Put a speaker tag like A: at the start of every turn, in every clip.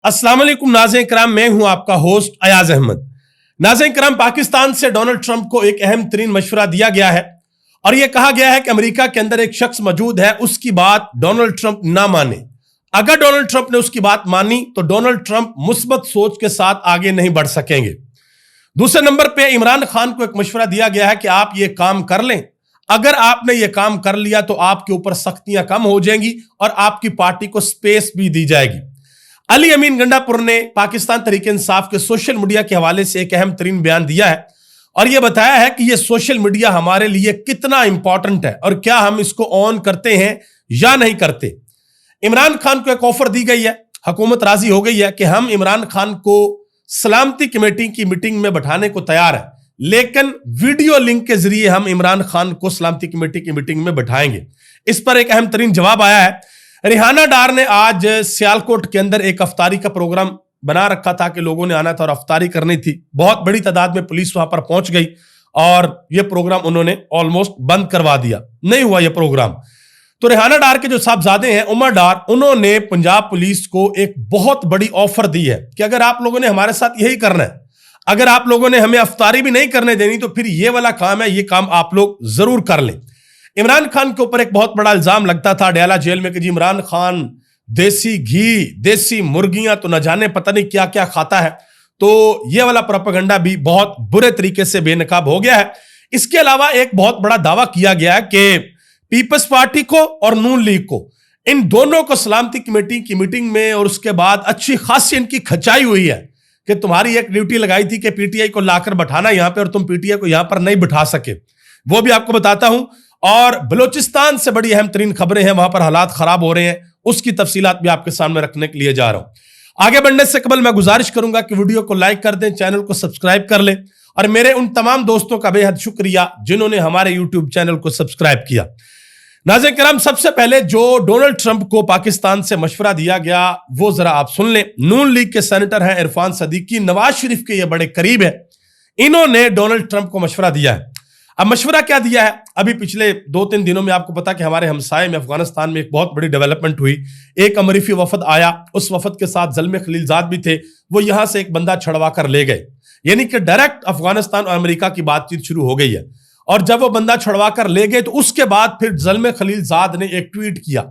A: अस्सलाम वालेकुम नाज़रीन किराम, मैं हूं आपका होस्ट अयाज अहमद। नाज़रीन किराम, पाकिस्तान से डोनाल्ड ट्रंप को एक अहम तरीन मशवरा दिया गया है और यह कहा गया है कि अमेरिका के अंदर एक शख्स मौजूद है, उसकी बात डोनाल्ड ट्रंप ना माने। अगर डोनाल्ड ट्रंप ने उसकी बात मानी तो डोनाल्ड ट्रंप मुस्बत सोच के साथ आगे नहीं बढ़ सकेंगे। दूसरे नंबर पे इमरान खान को एक मशवरा दिया गया है कि आप ये काम कर लें, अगर आपने ये काम कर लिया तो आपके ऊपर सख्तियां कम हो जाएंगी और आपकी पार्टी को स्पेस भी दी जाएगी। अली अमीन गंडापुर ने पाकिस्तान तहरीक इंसाफ के सोशल मीडिया के हवाले से एक अहम तरीन बयान दिया है और यह बताया है कि यह सोशल मीडिया हमारे लिए कितना इंपॉर्टेंट है और क्या हम इसको ऑन करते हैं या नहीं करते। इमरान खान को एक ऑफर दी गई है, हुकूमत राजी हो गई है कि हम इमरान खान को सलामती कमेटी की मीटिंग में बैठाने को तैयार है, लेकिन वीडियो लिंक के जरिए हम इमरान खान को सलामती कमेटी की मीटिंग में बैठाएंगे। इस पर एक अहम तरीन जवाब आया है। रिहाना डार ने आज सियालकोट के अंदर एक अफ्तारी का प्रोग्राम बना रखा था कि लोगों ने आना था और अफ्तारी करनी थी। बहुत बड़ी तादाद में पुलिस वहां पर पहुंच गई और यह प्रोग्राम उन्होंने ऑलमोस्ट बंद करवा दिया, नहीं हुआ यह प्रोग्राम। तो रिहाना डार के जो साहबजादे हैं उमर डार, उन्होंने पंजाब पुलिस को एक बहुत बड़ी ऑफर दी है कि अगर आप लोगों ने हमारे साथ यही करना है, अगर आप लोगों ने हमें अफ्तारी भी नहीं करने देनी तो फिर ये वाला काम है, ये काम आप लोग जरूर कर लें। इमरान खान के ऊपर एक बहुत बड़ा इल्जाम लगता था डयाला जेल में कि जी इमरान खान देसी घी, देसी मुर्गियां तो न जाने पता नहीं क्या क्या खाता है। तो यह वाला प्रोपेगेंडा भी बहुत बुरे तरीके से बेनकाब हो गया है। इसके अलावा एक बहुत बड़ा दावा किया गया है कि पीपल्स पार्टी को और नून लीग को, इन दोनों को सलामती कमेटी की मीटिंग में और उसके बाद अच्छी खासी इनकी खचाई हुई है कि तुम्हारी एक ड्यूटी लगाई थी कि पीटीआई को लाकर बैठाना यहां पे और तुम पीटीआई को यहां पर नहीं बिठा सके। वो भी आपको बताता हूं। और बलूचिस्तान से बड़ी अहम तरीन खबरें हैं, वहां पर हालात खराब हो रहे हैं, उसकी तफसीलात भी आपके सामने रखने के लिए जा रहा हूं। आगे बढ़ने से कबल मैं गुजारिश करूंगा कि वीडियो को लाइक कर दें, चैनल को सब्सक्राइब कर लें और मेरे उन तमाम दोस्तों का बेहद शुक्रिया जिन्होंने हमारे यूट्यूब चैनल को सब्सक्राइब किया। नाज़रीन किराम, सबसे पहले जो डोनाल्ड ट्रंप को पाकिस्तान से मशवरा दिया गया वो जरा आप सुन लें। नून लीग के सेनेटर हैं इरफान सदीकी, नवाज शरीफ के ये बड़े करीब है, इन्होंने डोनाल्ड ट्रंप को मशवरा दिया है। अब मशवरा क्या दिया है? अभी पिछले 2-3 दिनों में आपको पता कि हमारे हमसाये में अफगानिस्तान में एक बहुत बड़ी डेवलपमेंट हुई। एक अमरीकी वफद आया, उस वफद के साथ ज़ल्मे खलीलजाद भी थे, वो यहां से एक बंदा छड़वा कर ले गए, यानी कि डायरेक्ट अफगानिस्तान और अमेरिका की बातचीत शुरू हो गई है। और जब वो बंदा छड़वा कर ले गए तो उसके बाद फिर ज़ल्मे खलीलजाद ने एक ट्वीट किया।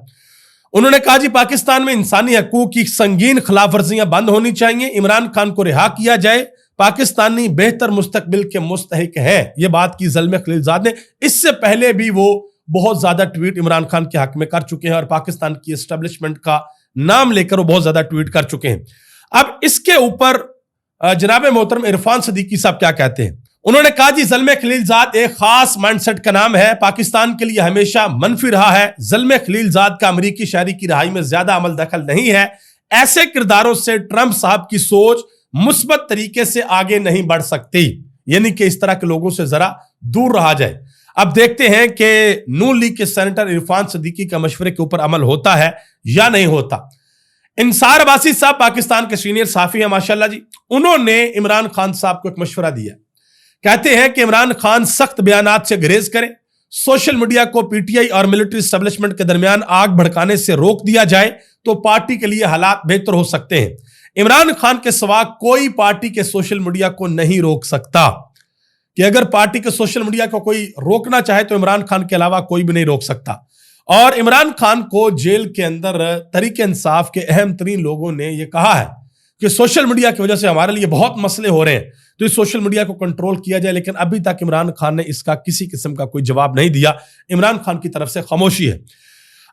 A: उन्होंने कहा जी पाकिस्तान में इंसानी हकूक की संगीन खिलाफ वर्जियां बंद होनी चाहिए, इमरान खान को रिहा किया जाए, पाकिस्तानी बेहतर मुस्तकबिल के मुस्तहिक है। ये बात की ज़ल्मे खलीलजाद ने। इससे पहले भी वो बहुत ज्यादा ट्वीट इमरान खान के हक में कर चुके हैं और पाकिस्तान की एस्टेब्लिशमेंट का नाम लेकर वो बहुत ज्यादा ट्वीट कर चुके हैं। अब इसके ऊपर जनाब मोहतरम इरफान सदीकी साहब क्या कहते हैं? उन्होंने कहा जी ज़ल्मे खलीलजाद एक खास माइंडसेट का नाम है, पाकिस्तान के लिए हमेशा मनफी रहा है। ज़ल्मे खलीलजाद का अमरीकी शहरी की रिहाई में ज्यादा अमल दखल नहीं है। ऐसे किरदारों से ट्रंप साहब की सोच मुस्बत तरीके से आगे नहीं बढ़ सकती, यानी कि इस तरह के लोगों से जरा दूर रहा जाए। अब देखते हैं कि नून लीग के सेनेटर इरफान सदीकी का मशवरे के ऊपर अमल होता है या नहीं होता। इंसार अब्बासी साहब पाकिस्तान के सीनियर साफी हैं माशाल्लाह जी, उन्होंने इमरान खान साहब को एक मशवरा दिया। कहते हैं कि इमरान खान सख्त बयानात से गुरेज करें, सोशल मीडिया को पीटीआई और मिलिट्री एस्टेब्लिशमेंट के दरमियान आग भड़काने से रोक दिया जाए तो पार्टी के लिए हालात बेहतर हो सकते हैं। इमरान खान के सिवा कोई पार्टी के सोशल मीडिया को नहीं रोक सकता, कि अगर पार्टी के सोशल मीडिया को कोई रोकना चाहे तो इमरान खान के अलावा कोई भी नहीं रोक सकता। और इमरान खान को जेल के अंदर तहरीक इंसाफ के अहम तरीन लोगों ने यह कहा है कि सोशल मीडिया की वजह से हमारे लिए बहुत मसले हो रहे हैं, तो इस सोशल मीडिया को कंट्रोल किया जाए। लेकिन अभी तक इमरान खान ने इसका किसी किस्म का कोई जवाब नहीं दिया। इमरान खान की तरफ से खामोशी है।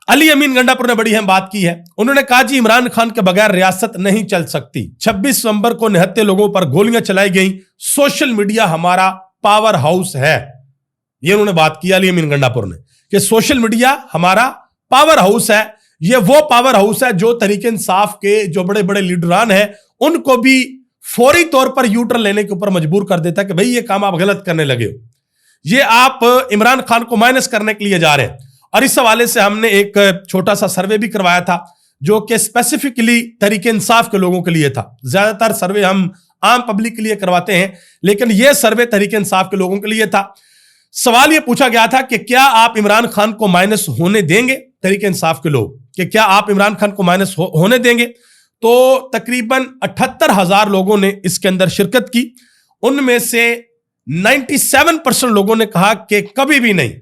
A: अली अमीन गंडापुर ने बड़ी अहम बात की है। उन्होंने कहा जी इमरान खान के बगैर रियासत नहीं चल सकती। 26 नवंबर को निहत्थे लोगों पर गोलियां चलाई गई, सोशल मीडिया हमारा पावर हाउस है। ये उन्होंने बात की अली अमीन गंडापुर ने कि सोशल मीडिया हमारा पावर हाउस है। ये वो पावर हाउस है जो तहरीक इंसाफ के जो बड़े बड़े लीडरान हैं उनको भी फौरी तौर पर यूटर्न लेने के ऊपर मजबूर कर देता है कि भाई ये काम आप गलत करने लगे हो, ये आप इमरान खान को माइनस करने के लिए जा रहे हैं। और इस हवाले से हमने एक छोटा सा सर्वे भी करवाया था जो कि स्पेसिफिकली तहरीक इंसाफ के लोगों के लिए था। ज्यादातर सर्वे हम आम पब्लिक के लिए करवाते हैं, लेकिन यह सर्वे तहरीक इंसाफ के लोगों के लिए था। सवाल यह पूछा गया था कि क्या आप इमरान खान को माइनस होने देंगे? तहरीक इंसाफ के लोग कि क्या आप इमरान खान को माइनस होने देंगे? تو تقریباً 78,000 لوگوں نے اس کے اندر شرکت کی. ان میں سے 97% لوگوں نے کہا کہ کبھی بھی نہیں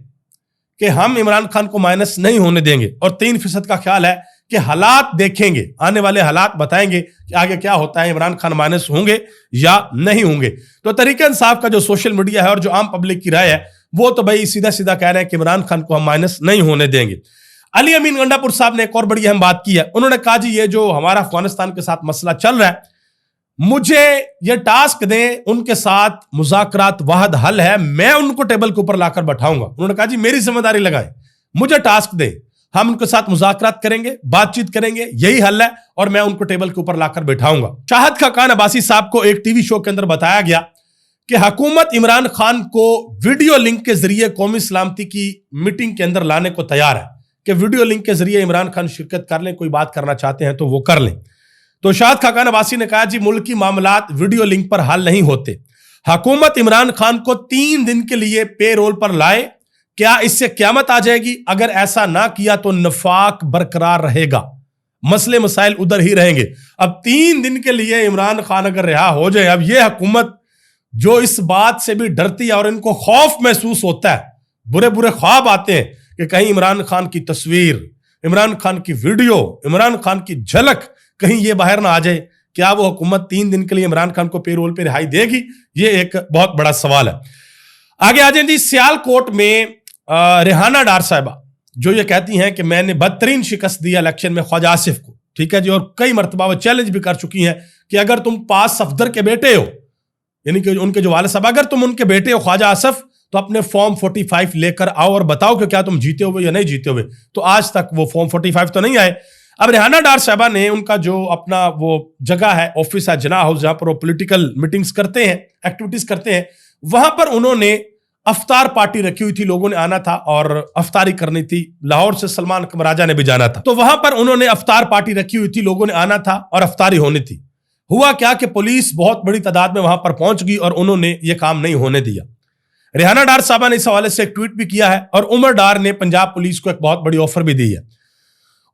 A: کہ ہم عمران خان کو مائنس نہیں ہونے دیں گے, اور 3% کا خیال ہے کہ حالات دیکھیں گے, آنے والے حالات بتائیں گے کہ آگے کیا ہوتا ہے, عمران خان مائنس ہوں گے یا نہیں ہوں گے. تو تحریک انصاف کا جو سوشل میڈیا ہے اور جو عام پبلک کی رائے ہے وہ تو بھائی سیدھا سیدھا کہہ رہے ہیں کہ عمران خان کو ہم مائنس نہیں ہونے دیں گے. علی امین گنڈا پور صاحب نے ایک اور بڑی اہم بات کی ہے. انہوں نے کہا جی یہ جو ہمارا افغانستان کے ساتھ مسئلہ چل رہا ہے, مجھے یہ ٹاسک دیں, ان کے ساتھ مذاکرات واحد حل ہے, میں ان کو ٹیبل کے اوپر لا کر بٹھاؤں گا. انہوں نے کہا جی میری ذمہ داری لگائیں, مجھے ٹاسک دیں, ہم ان کے ساتھ مذاکرات کریں گے, بات چیت کریں گے, یہی حل ہے, اور میں ان کو ٹیبل کے اوپر لا کر بٹھاؤں گا. شاہد خاقان عباسی صاحب کو ایک ٹی وی شو کے اندر بتایا گیا کہ حکومت عمران خان کو ویڈیو لنک کے ذریعے قومی سلامتی کی میٹنگ کے اندر لانے کو تیار ہے, کہ ویڈیو لنک کے ذریعے عمران خان شرکت کر لیں, کوئی بات کرنا چاہتے ہیں تو وہ کر لیں. تو شاہد خاقان عباسی نے کہا جی ملکی معاملات ویڈیو لنک پر حل نہیں ہوتے, حکومت عمران خان کو 3 دن کے لیے پے رول پر لائے, کیا اس سے قیامت آ جائے گی؟ اگر ایسا نہ کیا تو نفاق برقرار رہے گا, مسئلے مسائل ادھر ہی رہیں گے. اب 3 دن کے لیے عمران خان اگر رہا ہو جائے, اب یہ حکومت جو اس بات سے بھی ڈرتی ہے اور ان کو خوف محسوس ہوتا ہے, برے برے خواب آتے ہیں کہ کہیں عمران خان کی تصویر, عمران خان کی ویڈیو, عمران خان کی جھلک کہیں یہ باہر نہ آ جائے, کیا وہ حکومت 3 دن کے لیے عمران خان کو پے رول پہ رہائی دے گی؟ یہ ایک بہت بڑا سوال ہے. آگے آ جائیں جی. سیال کوٹ میں ریحانہ ڈار صاحبہ جو یہ کہتی ہیں کہ میں نے بدترین شکست دیا الیکشن میں خواجہ آصف کو, ٹھیک ہے جی, اور کئی مرتبہ وہ چیلنج بھی کر چکی ہیں کہ اگر تم پاس صفدر کے بیٹے ہو, یعنی کہ ان کے جو والد صاحب, اگر تم ان کے بیٹے ہو خواجہ آصف, تو اپنے فارم 45 لے کر آؤ اور بتاؤ کہ کیا تم جیتے ہوئے یا نہیں جیتے ہوئے. تو آج تک وہ فارم 45 تو نہیں آئے. اب ریحانہ ڈار صاحبہ نے ان کا جو اپنا وہ جگہ ہے, آفس ہے جناح ہاؤس, جہاں پر وہ پولیٹیکل میٹنگز کرتے ہیں, ایکٹیویٹیز کرتے ہیں, وہاں پر انہوں نے افطار پارٹی رکھی ہوئی تھی, لوگوں نے آنا تھا اور افطاری کرنی تھی. لاہور سے سلمان قمراجہ نے بھی جانا تھا, تو وہاں پر انہوں نے افطار پارٹی رکھی ہوئی تھی, لوگوں نے آنا تھا اور افطاری ہونی تھی. ہوا کیا کہ پولیس بہت بڑی تعداد میں وہاں پر پہنچ گئی اور انہوں نے یہ کام نہیں ہونے دیا. ریحانہ ڈار صاحبہ نے اس حوالے سے ایک ٹویٹ بھی کیا ہے, اور عمر ڈار نے پنجاب پولیس کو ایک بہت بڑی آفر بھی دی ہے.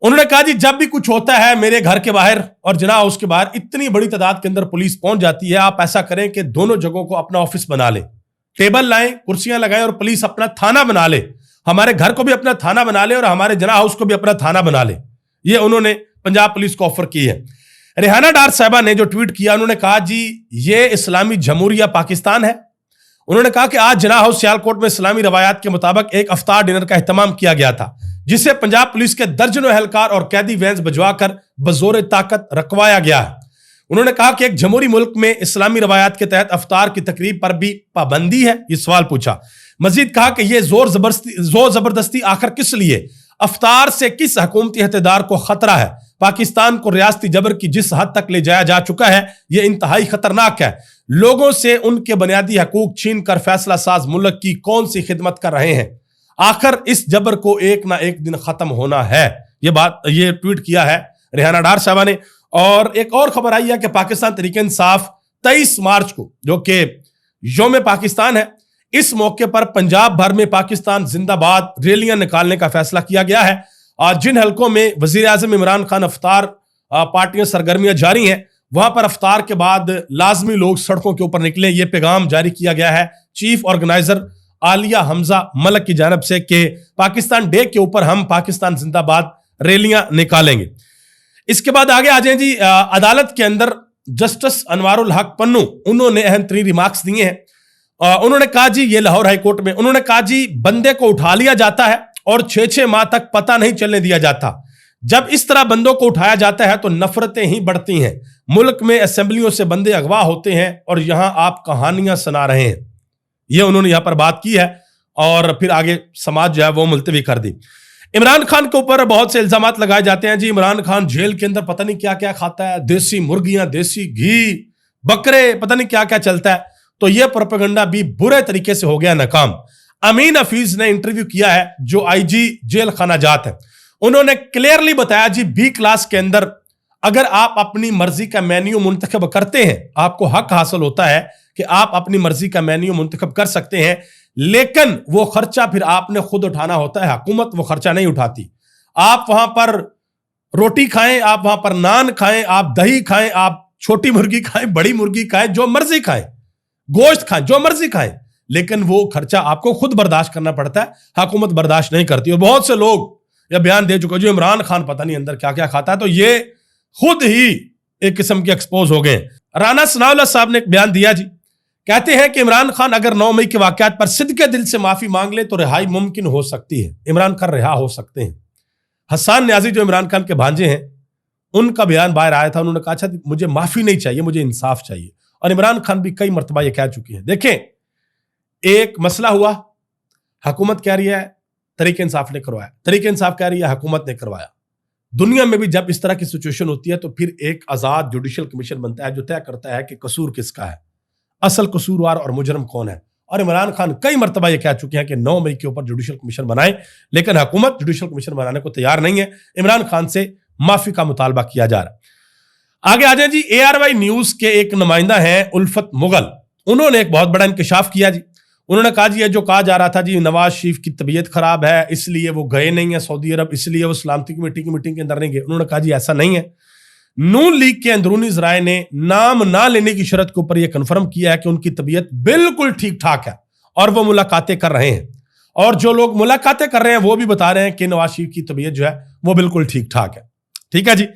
A: انہوں نے کہا جی جب بھی کچھ ہوتا ہے میرے گھر کے باہر اور جناح ہاؤس کے باہر اتنی بڑی تعداد کے اندر پولیس پہنچ جاتی ہے, آپ ایسا کریں کہ دونوں جگہوں کو اپنا آفس بنا لیں, ٹیبل لائیں, کرسیاں لگائیں, اور پولیس اپنا تھانہ بنا لے, ہمارے گھر کو بھی اپنا تھانہ بنا لے اور ہمارے جناح ہاؤس کو بھی اپنا تھانہ بنا لے. یہ انہوں نے پنجاب پولیس کو آفر کی ہے. ریحانہ ڈار صاحبہ نے جو ٹویٹ کیا, انہوں نے کہا جی یہ اسلامی جمہوریہ پاکستان ہے. انہوں نے کہا کہ آج جناح ہاؤس سیالکوٹ میں اسلامی روایات کے مطابق ایک افطار ڈنر کا اہتمام کیا گیا تھا, جسے پنجاب پولیس کے درجنوں اہلکار اور قیدی وینز بجوا کر بزور طاقت رکھوایا گیا ہے. انہوں نے کہا کہ ایک جمہوری ملک میں اسلامی روایات کے تحت افطار کی تقریب پر بھی پابندی ہے, یہ سوال پوچھا. مزید کہا کہ یہ زور زبردستی آخر کس لیے؟ افطار سے کس حکومتی اقتدار کو خطرہ ہے؟ پاکستان کو ریاستی جبر کی جس حد تک لے جایا جا چکا ہے یہ انتہائی خطرناک ہے. لوگوں سے ان کے بنیادی حقوق چھین کر فیصلہ ساز ملک کی کون سی خدمت کر رہے ہیں؟ آخر اس جبر کو ایک نہ ایک دن ختم ہونا ہے. یہ ٹویٹ کیا ہے ریحانہ ڈار صاحبہ نے. اور ایک اور خبر آئی ہے کہ پاکستان تحریک انصاف 23 مارچ کو, جو کہ یوم پاکستان ہے, اس موقع پر پنجاب بھر میں پاکستان زندہ باد ریلیاں نکالنے کا فیصلہ کیا گیا ہے. اور جن حلقوں میں وزیر اعظم عمران خان افطار پارٹیاں سرگرمیاں جاری ہیں, وہاں پر افطار کے بعد لازمی لوگ سڑکوں کے اوپر نکلیں. یہ پیغام جاری کیا گیا ہے چیف آرگنائزر عالیہ حمزہ ملک کی جانب سے کہ پاکستان ڈے کے اوپر ہم پاکستان زندہ باد ریلیاں نکالیں گے. اس کے بعد آگے آ جائیں جی. عدالت کے اندر جسٹس انوار الحق پنو, انہوں نے اہم 3 ریمارکس دیے ہیں. انہوں نے کہا جی, یہ لاہور ہائی کورٹ میں, انہوں نے کہا جی بندے کو اٹھا لیا جاتا ہے اور 6 ماہ تک پتہ نہیں چلنے دیا جاتا. جب اس طرح بندوں کو اٹھایا جاتا ہے تو نفرتیں ہی بڑھتی ہیں. ملک میں اسمبلیوں سے بندے اغوا ہوتے ہیں اور یہاں آپ کہانیاں سنا رہے ہیں. یہ انہوں نے یہاں پر بات کی ہے اور پھر آگے سماج جو ہے وہ ملتوی کر دی. عمران خان کے اوپر بہت سے الزامات لگائے جاتے ہیں جی. عمران خان جیل کے اندر پتہ نہیں کیا کیا کھاتا ہے, دیسی مرغیاں, دیسی گھی, بکرے, پتہ نہیں کیا کیا چلتا ہے. تو یہ پروپیگنڈا بھی برے طریقے سے ہو گیا ناکام. امین حفیظ نے انٹرویو کیا ہے جو آئی جی جیل خانہ جات ہے. انہوں نے کلیئرلی بتایا جی بی کلاس کے اندر اگر آپ اپنی مرضی کا مینیو منتخب کرتے ہیں, آپ کو حق حاصل ہوتا ہے کہ آپ اپنی مرضی کا مینیو منتخب کر سکتے ہیں, لیکن وہ خرچہ پھر آپ نے خود اٹھانا ہوتا ہے. حکومت وہ خرچہ نہیں اٹھاتی. آپ وہاں پر रोटी खाएं, आप वहां पर नान खाएं, आप दही खाएं, आप छोटी मुर्गी खाएं, बड़ी मुर्गी खाएं, जो मर्जी खाएं, गोश्त खाएं, जो मर्जी खाएं, लेकिन वो खर्चा आपको खुद बर्दाश्त करना पड़ता है, हुकूमत बर्दाश्त नहीं करती। और बहुत से लोग यह बयान दे चुके, जो इमरान खान पता नहीं अंदर क्या क्या खाता है, तो ये खुद ही एक किस्म के एक्सपोज हो गए। राना सनाउल्लाह साहब ने एक बयान दिया जी, कहते हैं कि इमरान खान अगर 9 मई के वाकयात पर सिद्के दिल से माफी मांग ले तो रिहाई मुमकिन हो सकती है, इमरान खान रिहा हो सकते हैं। हसन न्याजी जो इमरान खान के भांजे हैं, उनका बयान बाहर आया था, उन्होंने कहा अच्छा मुझे माफी नहीं चाहिए, मुझे इंसाफ चाहिए। और इमरान खान भी कई मरतबा ये कह चुकी हैं। देखें, एक मसला हुआ, हुकूमत कह रही है तरीके इंसाफ ने करवाया, तरीके इंसाफ कह रही है हुकूमत ने करवाया। दुनिया में भी जब इस तरह की सिचुएशन होती है तो फिर एक आजाद जुडिशियल कमीशन बनता है जो तय करता है कि कसूर किसका है, असल कसूरवार और मुजरम कौन है। और इमरान खान कई मरतबा ये कह चुके हैं कि 9 मई के ऊपर जुडिशियल कमीशन बनाएं, लेकिन हुकूमत जुडिशियल कमीशन बनाने को तैयार नहीं है। इमरान खान से माफी का मुतालबा किया जा रहा है। आगे आ जाए जी, ARY न्यूज के एक नुमाइंदा हैं उल्फत मुगल, उन्होंने एक बहुत बड़ा इंकशाफ किया जी। उन्होंने कहा जी ये जो कहा जा रहा था जी नवाज शरीफ की तबीयत खराब है इसलिए वो गए नहीं है सऊदी अरब, इसलिए वो सलामती कमेटी की मीटिंग के अंदर नहीं गए, उन्होंने कहा जी ऐसा नहीं है। नून लीग के अंदरूनी ज़राए ने नाम ना लेने की शर्त के ऊपर यह कंफर्म किया है कि उनकी तबीयत बिल्कुल ठीक ठाक है और वो मुलाकातें कर रहे हैं। और जो लोग मुलाकातें कर रहे हैं वो भी बता रहे हैं कि नवाज शरीफ की तबीयत जो है वो बिल्कुल ठीक ठाक है। ठीक है जी,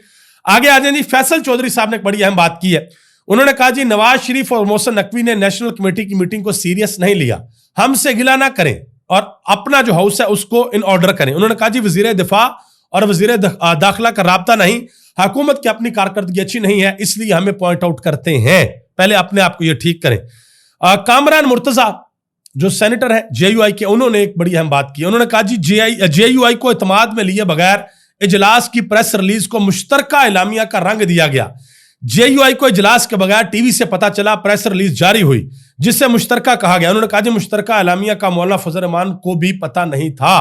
A: आगे आ जाए जी, फैसल चौधरी साहब ने एक बड़ी अहम बात की है। उन्होंने कहा जी नवाज शरीफ और मोहसिन नकवी ने नेशनल कमेटी की मीटिंग को सीरियस नहीं लिया, हमसे गिला ना करें और अपना जो हाउस है उसको इन ऑर्डर करें। उन्होंने कहा जी वजीर दिफा और वजीर दाखिला का राब्ता नहीं, हुकूमत की अपनी कारकर्दगी अच्छी नहीं है इसलिए हमें पॉइंट आउट करते हैं, पहले अपने आप को ये ठीक करें। कामरान मुर्तजा जो सेनेटर है JUI के, उन्होंने एक बड़ी अहम बात की। उन्होंने कहा जी JUI को इत्मीनान में लिए बगैर इजलास की प्रेस रिलीज को मुश्तरका एलामिया का रंग दिया गया। JUI को इजलास के बगैर टीवी से पता चला, प्रेस रिलीज जारी हुई जिससे मुश्तरका कहा गया। उन्होंने कहा जी मुश्तरका एलामिया का मौलाना फजल रहमान को भी पता नहीं था,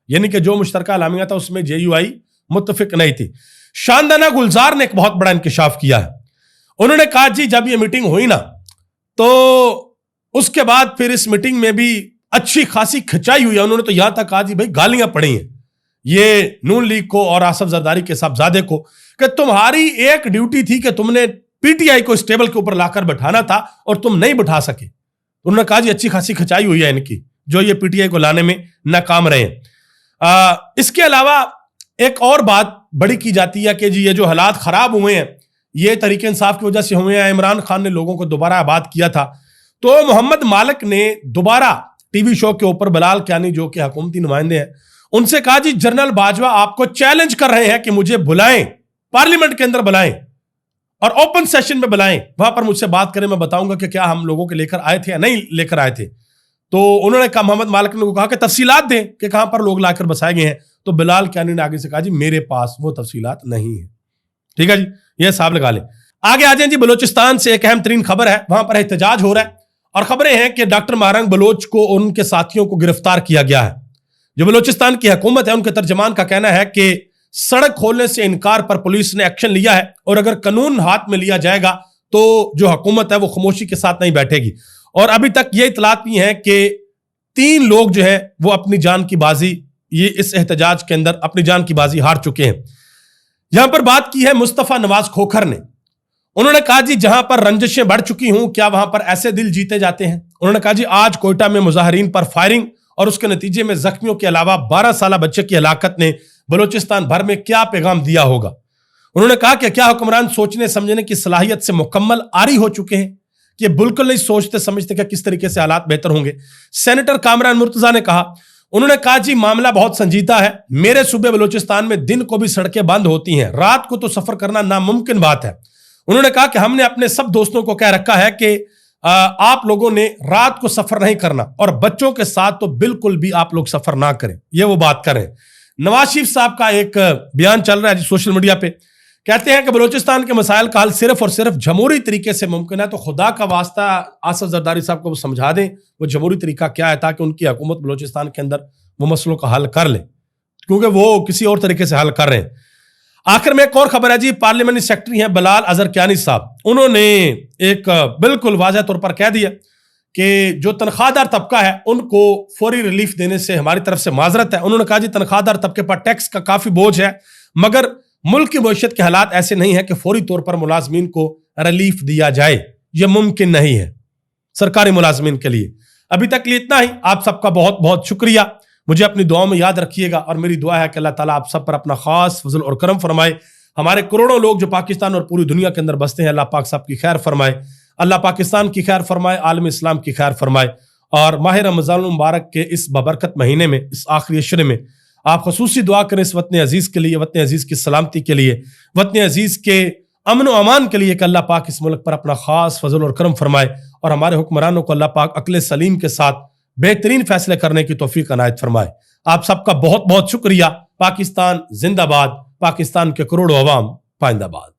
A: यानी कि जो मुश्तरका एलामिया था उसमें JUI मुत्तफिक नहीं थी। शानदाना गुलजार ने एक बहुत बड़ा इंकशाफ किया है। उन्होंने कहा जी जब ये मीटिंग हुई ना तो उसके बाद फिर इस मीटिंग में भी अच्छी खासी खिंचाई हुई है। उन्होंने तो यहां तक कहा जी भाई गालियां पड़ी हैं ये नून लीग को और आसफ जरदारी के साहबजादे को कि तुम्हारी एक ड्यूटी थी कि तुमने PTI को इस टेबल के ऊपर लाकर बैठाना था और तुम नहीं बैठा सके। उन्होंने कहा जी अच्छी खासी खिंचाई हुई है इनकी जो ये PTI को लाने में नाकाम रहे हैं। इसके अलावा एक और बात बड़ी की जाती है कि जी ये जो हालात खराब हुए हैं ये तरीके इंसाफ की वजह से हुए हैं। इमरान खान ने लोगों को दोबारा आबाद किया था तो मोहम्मद मालिक ने दोबारा टीवी शो के ऊपर बिलाल कियानी जो कि हुकूमती नुमाइंदे हैं उनसे कहा जी जनरल बाजवा आपको चैलेंज कर रहे हैं कि मुझे बुलाएं, पार्लियामेंट के अंदर बुलाएं और ओपन सेशन में बुलाएं, वहां पर मुझसे बात करें, मैं बताऊंगा कि क्या हम लोगों के लेकर आए थे या नहीं लेकर आए थे। तो उन्होंने कहा, मोहम्मद मालिक ने कहा कि तफसीलात दें कि कहां पर लोग लाकर बसाए गए हैं। तो बिलाल कियानी ने आगे से कहा जी मेरे पास वो तफसीलात नहीं है। ठीक है जी, ये हिसाब लगा लें। आगे आ जाए जी, बलोचिस्तान से एक अहम तरीन खबर है, वहां पर एहतजाज हो रहा है और खबरें हैं कि डॉक्टर महारंग बलोच को और उनके साथियों को गिरफ्तार किया गया है। जो बलोचिस्तान की हुकूमत है उनके तर्जमान का कहना है कि सड़क खोलने से इनकार पर पुलिस ने एक्शन लिया है और अगर कानून हाथ में लिया जाएगा तो जो हुकूमत है वो खामोशी के साथ नहीं बैठेगी। और अभी तक ये इतलात भी है कि 3 लोग जो है वो अपनी जान की बाजी ये इस एहतजाज के अंदर अपनी जान की बाजी हार चुके हैं। यहां पर बात की है मुस्तफा नवाज खोखर ने। उन्होंने कहा जी जहां पर रंजिशें बढ़ चुकी हूं क्या वहां पर ऐसे दिल जीते जाते हैं। उन्होंने कहा जी आज कोयटा में मुजाहिरीन पर फायरिंग और उसके नतीजे में जख्मियों के अलावा 12 साल बच्चे की हलाकत ने बलोचिस्तान भर में क्या पैगाम दिया होगा। उन्होंने कहा कि क्या हुक्मरान सोचने समझने की सलाहियत से मुकम्मल आरी हो चुके हैं कि बिल्कुल नहीं सोचते समझते कि किस तरीके से हालात बेहतर होंगे। सेनेटर कामरान मुर्तजा ने कहा, उन्होंने कहा जी मामला बहुत संजीदा है, मेरे सूबे बलोचिस्तान में दिन को भी सड़कें बंद होती हैं, रात को तो सफर करना नामुमकिन बात है। उन्होंने कहा कि हमने अपने सब दोस्तों को कह रखा है कि आप लोगों ने रात को सफर नहीं करना और बच्चों के साथ तो बिल्कुल भी आप लोग सफर ना करें। ये वो बात करें। नवाज शरीफ साहब का एक बयान चल रहा है जी सोशल मीडिया पे, कहते हैं कि बलोचिस्तान के मसाइल का हल सिर्फ और सिर्फ जमहूरी तरीके से मुमकिन है। तो खुदा का वास्ता आसफ जरदारी साहब को वो समझा दें वो जमहूरी तरीका क्या है ताकि उनकी हुकूमत बलोचिस्तान के अंदर वो मसलों का हल कर ले, क्योंकि वो किसी और तरीके से हल कर रहे हैं। आखिर में एक और खबर है जी, पार्लियामेंट्री सेक्रेटरी हैं बिलाल अजहर कियानी साहब, उन्होंने एक बिल्कुल वाज़ह तौर पर कह दिया कि जो तनख्वाहदार तबका है उनको फौरी रिलीफ देने से हमारी तरफ से माजरत है। उन्होंने कहा जी तनख्वाहदार तबके पर टैक्स का काफी बोझ है मगर ملک کی معیشت کے حالات ایسے نہیں ہیں کہ فوری طور پر ملازمین کو ریلیف دیا جائے، یہ ممکن نہیں ہے سرکاری ملازمین کے لیے۔ ابھی تک لیے اتنا ہی، آپ سب کا بہت بہت شکریہ۔ مجھے اپنی دعاؤں میں یاد رکھیے گا، اور میری دعا ہے کہ اللہ تعالیٰ آپ سب پر اپنا خاص فضل اور کرم فرمائے۔ ہمارے کروڑوں لوگ جو پاکستان اور پوری دنیا کے اندر بستے ہیں، اللہ پاک سب کی خیر فرمائے، اللہ پاکستان کی خیر فرمائے، عالم اسلام کی خیر فرمائے۔ اور ماہ رمضان المبارک کے اس بابرکت مہینے میں، اس آخری عشرے میں آپ خصوصی دعا کریں اس وطن عزیز کے لیے، وطن عزیز کی سلامتی کے لیے، وطن عزیز کے امن و امان کے لیے، کہ اللہ پاک اس ملک پر اپنا خاص فضل اور کرم فرمائے، اور ہمارے حکمرانوں کو اللہ پاک عقل سلیم کے ساتھ بہترین فیصلے کرنے کی توفیق عنایت فرمائے۔ آپ سب کا بہت بہت شکریہ۔ پاکستان زندہ باد، پاکستان کے کروڑوں عوام پائندہ باد۔